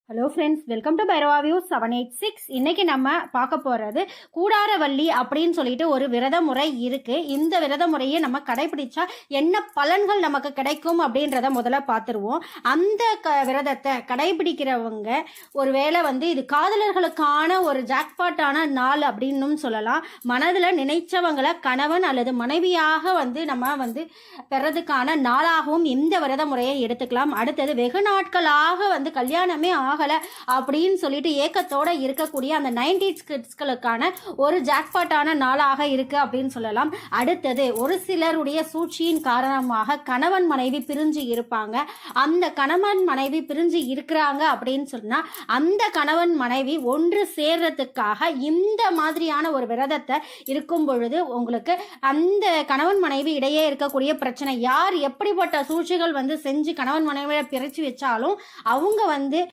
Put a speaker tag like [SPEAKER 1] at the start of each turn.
[SPEAKER 1] Hello friends, welcome to Bhairava view 786. இன்னைக்கு நம்ம பார்க்க போகிறது கூடாரவள்ளி அப்படின்னு சொல்லிட்டு ஒரு விரத முறை இருக்குது. இந்த விரத முறையை நம்ம கடைபிடிச்சா என்ன பலன்கள் நமக்கு கிடைக்கும் அப்படின்றத முதல்ல பார்த்துருவோம். அந்த விரதத்தை கடைபிடிக்கிறவங்க ஒருவேளை இது காதலர்களுக்கான ஒரு ஜாக்பாட்டான நாள் அப்படின்னு சொல்லலாம். மனதில் நினைச்சவங்களை கணவன் அல்லது மனைவியாக நம்ம பெறதுக்கான நாளாகவும் இந்த விரத முறையை எடுத்துக்கலாம். அடுத்தது வெகு நாட்களாக கல்யாணமே ஆகலை அப்படின்னு சொல்லிட்டு ஏக்கத்தோட இருக்கக்கூடிய அந்த 90s கிட்ஸ்களுக்கான ஒரு ஜாக்பாட்டான நாளாக இருக்கு அப்படின்னு சொல்லலாம். அடுத்தது ஒரு சிலருடைய சூழ்ச்சியின் காரணமாக கணவன் மனைவி பிரிஞ்சு இருப்பாங்க. அந்த கணவன் மனைவி பிரிஞ்சு இருக்கிறாங்க அப்படின்னு சொன்னா அந்த கணவன் மனைவி ஒன்று சேர்றதுக்காக இந்த மாதிரியான ஒரு விரதத்தை இருக்கும் பொழுது உங்களுக்கு அந்த கணவன் மனைவி இடையே இருக்கக்கூடிய பிரச்சனை, யார் எப்படிப்பட்ட சூழ்ச்சிகள் செஞ்சு கணவன் மனைவியை பிரிச்சு வச்சாலும் அவங்க